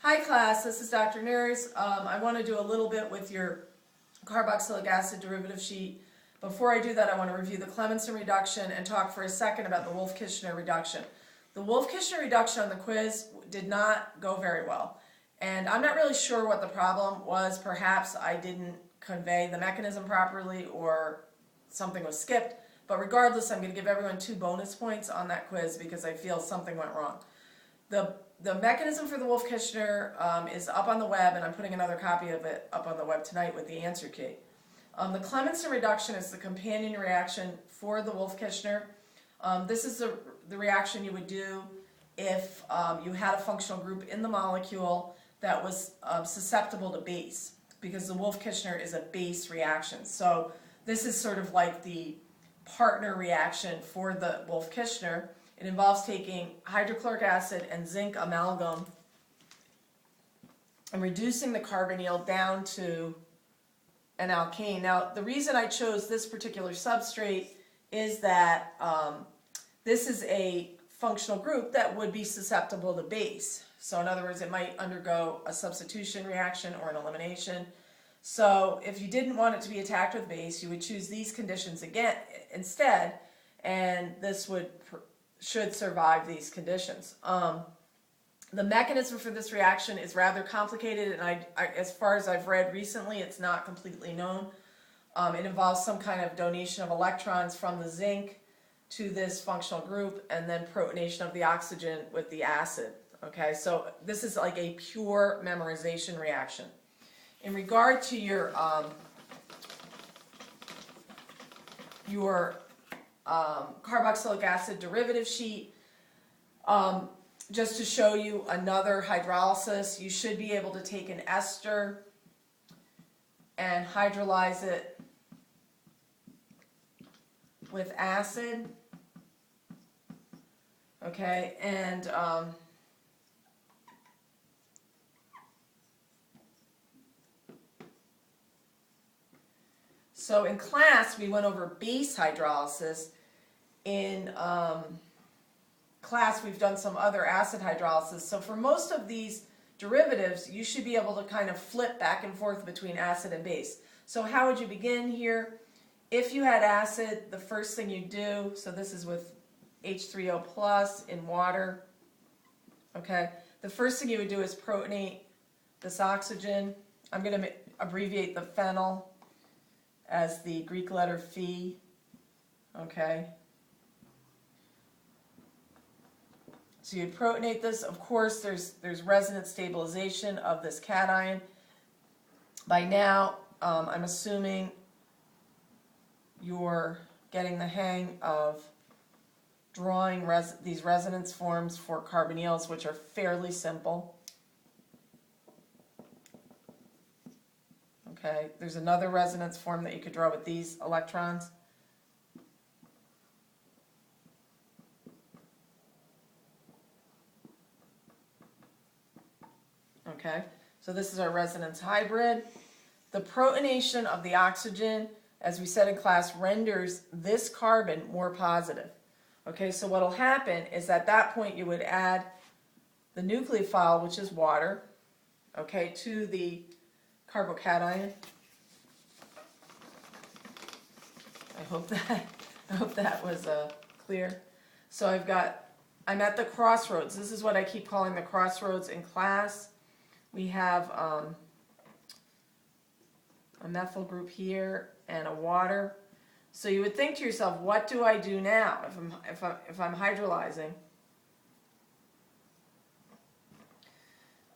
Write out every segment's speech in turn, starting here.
Hi class, this is Dr. Nerz. I want to do a little bit with your carboxylic acid derivative sheet. Before I do that, I want to review the Clemmenson reduction and talk for a second about the Wolf-Kishner reduction. The Wolf-Kishner reduction on the quiz did not go very well. And I'm not really sure what the problem was. Perhaps I didn't convey the mechanism properly or something was skipped. But regardless, I'm going to give everyone 2 bonus points on that quiz because I feel something went wrong. The mechanism for the Wolf-Kishner is up on the web, and I'm putting another copy of it up on the web tonight with the answer key. The Clemmenson reduction is the companion reaction for the Wolf-Kishner. This is the reaction you would do if you had a functional group in the molecule that was susceptible to base, because the Wolf-Kishner is a base reaction. So this is sort of like the partner reaction for the Wolf-Kishner. It involves taking hydrochloric acid and zinc amalgam and reducing the carbonyl down to an alkane. Now, the reason I chose this particular substrate is that this is a functional group that would be susceptible to base. So in other words, it might undergo a substitution reaction or an elimination. So if you didn't want it to be attacked with base, you would choose these conditions again instead, and this should survive these conditions. The mechanism for this reaction is rather complicated, and as far as I've read recently, it's not completely known. It involves some kind of donation of electrons from the zinc to this functional group, and then protonation of the oxygen with the acid. Okay, so this is like a pure memorization reaction. In regard to your carboxylic acid derivative sheet, just to show you another hydrolysis, you should be able to take an ester and hydrolyze it with acid. Okay, and so in class we went over base hydrolysis. In class we've done some other acid hydrolysis. So for most of these derivatives you should be able to kind of flip back and forth between acid and base. So how would you begin here? If you had acid, the first thing you do, so this is with H3O plus in water, okay, the first thing you would do is protonate this oxygen. I'm going to abbreviate the phenyl as the Greek letter phi, okay. So you'd protonate this. Of course, there's resonance stabilization of this cation. By now, I'm assuming you're getting the hang of drawing these resonance forms for carbonyls, which are fairly simple. Okay, there's another resonance form that you could draw with these electrons. Okay, so this is our resonance hybrid. The protonation of the oxygen, as we said in class, renders this carbon more positive. Okay, so what will happen is at that point you would add the nucleophile, which is water, okay, to the carbocation. I hope that was clear. So I'm at the crossroads. This is what I keep calling the crossroads in class. We have a methyl group here and a water. So you would think to yourself, what do I do now if I'm hydrolyzing?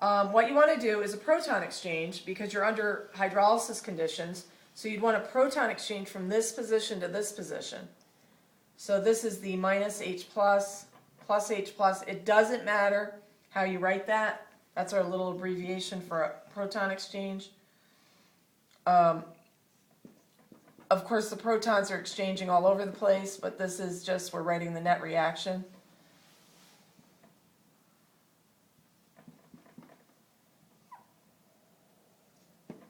What you want to do is a proton exchange because you're under hydrolysis conditions. So you'd want a proton exchange from this position to this position. So this is the minus H plus H plus. It doesn't matter how you write that. That's our little abbreviation for a proton exchange. Of course, the protons are exchanging all over the place, but this is just, we're writing the net reaction.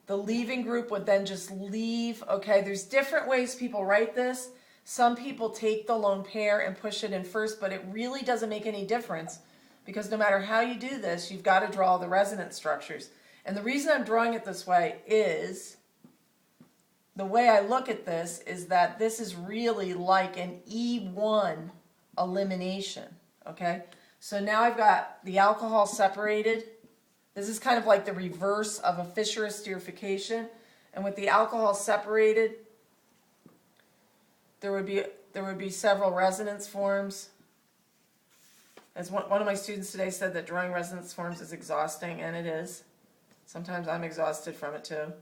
The leaving group would then just leave. Okay, there's different ways people write this. Some people take the lone pair and push it in first, but it really doesn't make any difference because no matter how you do this, you've got to draw the resonance structures. And the reason I'm drawing it this way is, the way I look at this is that this is really like an E1 elimination, okay? So now I've got the alcohol separated. This is kind of like the reverse of a Fischer esterification. And with the alcohol separated, there would be several resonance forms. As one of my students today said that drawing resonance forms is exhausting, and it is. Sometimes I'm exhausted from it too.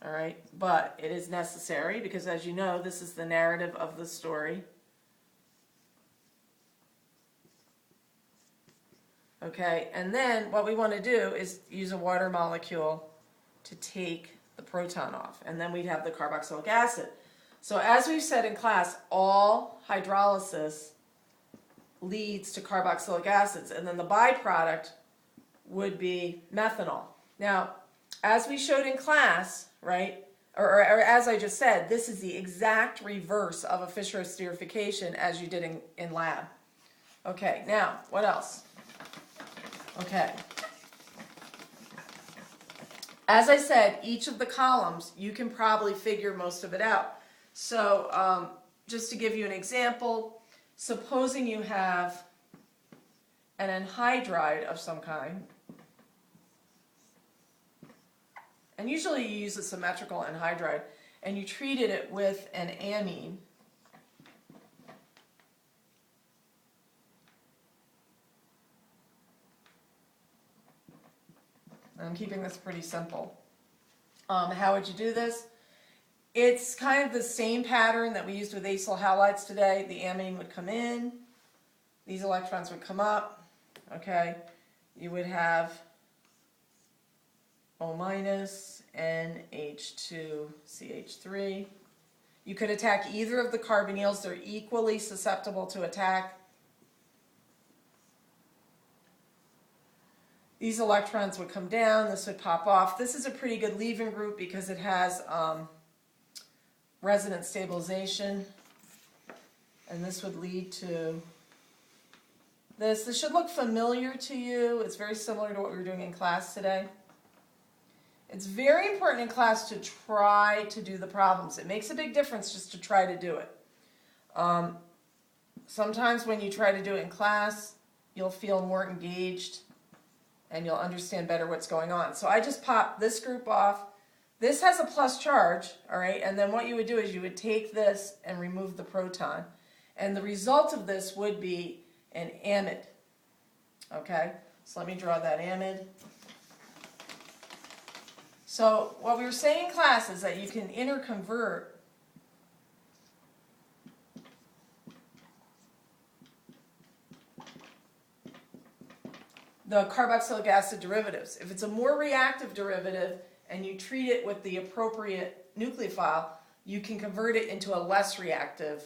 All right, but it is necessary because, as you know, this is the narrative of the story. Okay, and then what we want to do is use a water molecule to take the proton off, and then we'd have the carboxylic acid. So as we've said in class, all hydrolysis leads to carboxylic acids, and then the byproduct would be methanol. Now, as we showed in class, right, or as I just said, this is the exact reverse of a Fischer esterification as you did in lab. Okay, now, what else? Okay. As I said, each of the columns, you can probably figure most of it out. So, just to give you an example, supposing you have an anhydride of some kind, and usually you use a symmetrical anhydride, and you treated it with an amine. I'm keeping this pretty simple. How would you do this? It's kind of the same pattern that we used with acyl halides today. The amine would come in, these electrons would come up, okay? You would have O minus, NH2CH3. You could attack either of the carbonyls. They're equally susceptible to attack. These electrons would come down. This would pop off. This is a pretty good leaving group because it has resonance stabilization. And this would lead to this. This should look familiar to you. It's very similar to what we were doing in class today. It's very important in class to try to do the problems. It makes a big difference just to try to do it. Sometimes when you try to do it in class, you'll feel more engaged and you'll understand better what's going on. So I just popped this group off. This has a plus charge, all right? And then what you would do is you would take this and remove the proton. And the result of this would be an amide, okay? So let me draw that amide. So what we were saying in class is that you can interconvert the carboxylic acid derivatives. If it's a more reactive derivative and you treat it with the appropriate nucleophile, you can convert it into a less reactive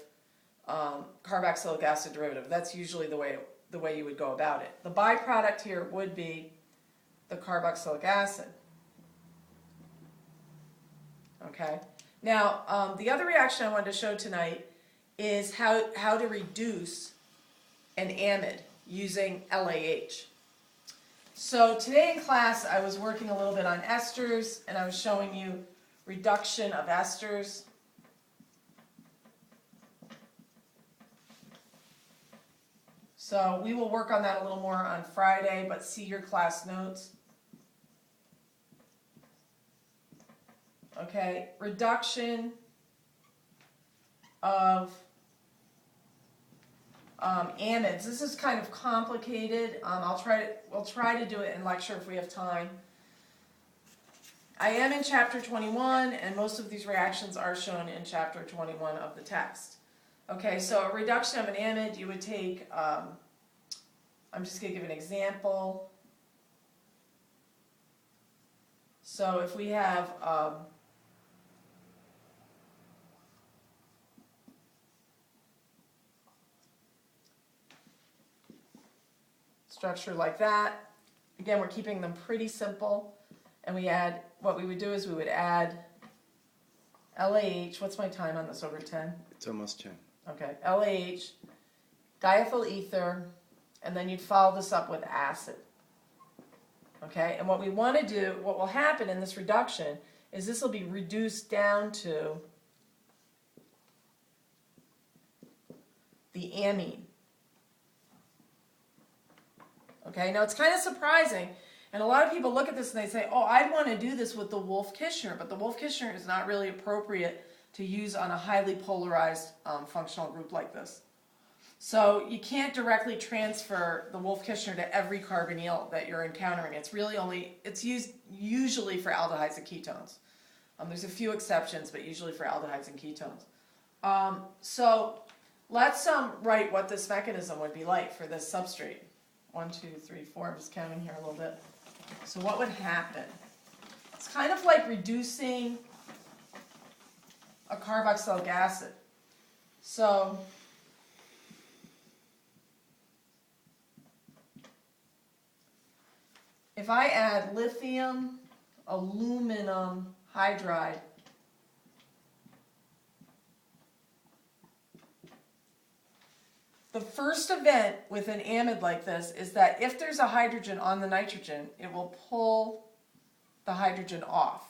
carboxylic acid derivative. That's usually the way you would go about it. The byproduct here would be the carboxylic acid. Okay. Now, the other reaction I wanted to show tonight is how to reduce an amide using LAH. So today in class, I was working a little bit on esters, and I was showing you reduction of esters. So we will work on that a little more on Friday, but see your class notes. Okay, reduction of amides. This is kind of complicated. We'll try to do it in lecture if we have time. I am in chapter 21, and most of these reactions are shown in chapter 21 of the text. Okay, so a reduction of an amide, you would take, I'm just going to give an example. So if we have structure like that. Again, we're keeping them pretty simple, and what we would do is we would add LAH. What's my time on this over 10? It's almost 10. Okay, LAH, diethyl ether, and then you'd follow this up with acid. Okay, and what we want to do, what will happen in this reduction is this will be reduced down to the amine. Okay, now it's kind of surprising, and a lot of people look at this and they say, oh, I'd want to do this with the Wolf-Kishner, but the Wolf-Kishner is not really appropriate to use on a highly polarized functional group like this. So you can't directly transfer the Wolf-Kishner to every carbonyl that you're encountering. It's really only, it's used usually for aldehydes and ketones. There's a few exceptions, but usually for aldehydes and ketones. So let's write what this mechanism would be like for this substrate. 1, 2, 3, 4, I'm just counting here a little bit. So what would happen? It's kind of like reducing a carboxylic acid. So if I add lithium, aluminum hydride, the first event with an amide like this is that if there's a hydrogen on the nitrogen, it will pull the hydrogen off.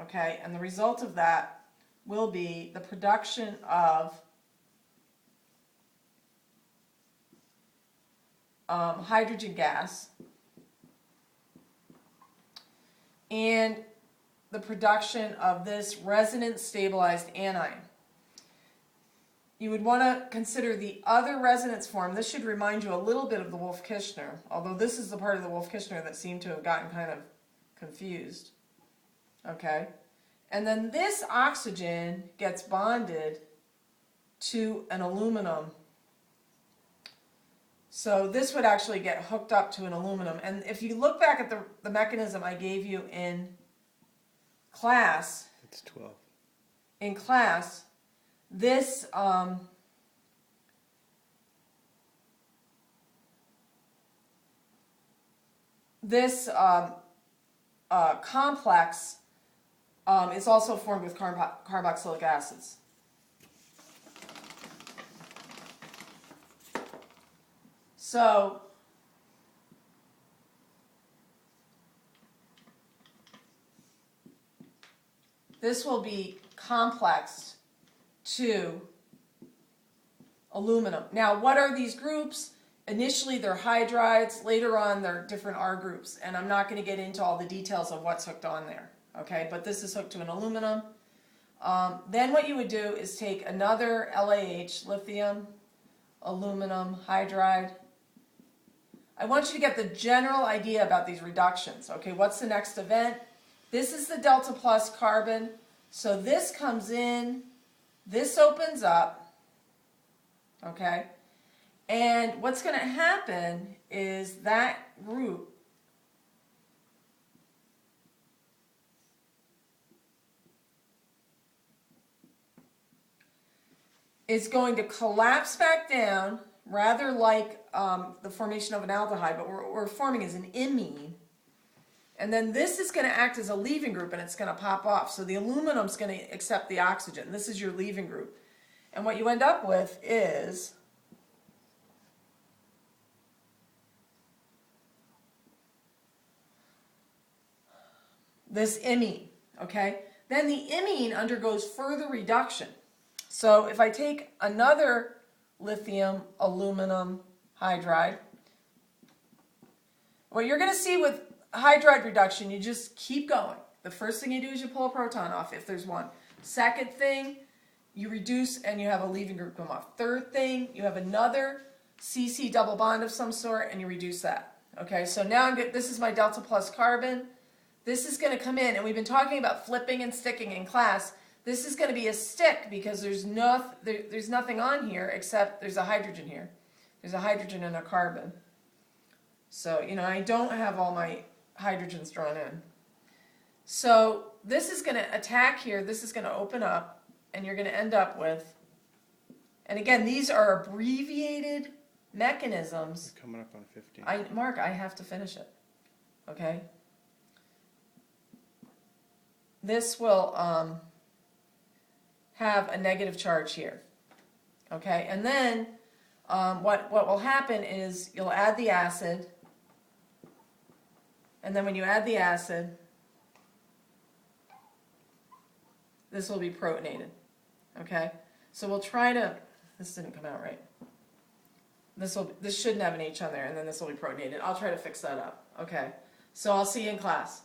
Okay, and the result of that will be the production of hydrogen gas and the production of this resonance stabilized anion. You would want to consider the other resonance form. This should remind you a little bit of the Wolf-Kishner, although this is the part of the Wolf-Kishner that seemed to have gotten kind of confused. Okay? And then this oxygen gets bonded to an aluminum. So this would actually get hooked up to an aluminum. And if you look back at the mechanism I gave you in class, it's 12. In class, this complex is also formed with carboxylic acids. So this will be complexed to aluminum. Now, what are these groups? Initially, they're hydrides. Later on, they're different R groups. And I'm not going to get into all the details of what's hooked on there. Okay, but this is hooked to an aluminum. Then what you would do is take another LAH, lithium, aluminum, hydride. I want you to get the general idea about these reductions. Okay, what's the next event? This is the delta plus carbon. So this comes in, this opens up, okay? And what's going to happen is that group is going to collapse back down, rather like the formation of an aldehyde, but what we're forming is an imine. And then this is going to act as a leaving group, and it's going to pop off. So the aluminum is going to accept the oxygen. This is your leaving group. And what you end up with is this imine, okay? Then the imine undergoes further reduction. So if I take another lithium, aluminum hydride, what you're going to see with hydride reduction, you just keep going. The first thing you do is you pull a proton off if there's one. Second thing, you reduce and you have a leaving group come off. Third thing, you have another CC double bond of some sort and you reduce that. Okay, so now this is my delta plus carbon. This is going to come in, and we've been talking about flipping and sticking in class. This is going to be a stick because there's nothing on here except there's a hydrogen here. There's a hydrogen and a carbon. So, you know, I don't have all my hydrogens drawn in. So this is going to attack here. This is going to open up, and you're going to end up with, and again, these are abbreviated mechanisms. You're coming up on 15. Mark, I have to finish it. Okay? This will have a negative charge here. Okay? And then what will happen is you'll add the acid, and then when you add the acid, this will be protonated. Okay? So we'll try to, this didn't come out right. This shouldn't have an H on there, and then this will be protonated. I'll try to fix that up. Okay? So I'll see you in class.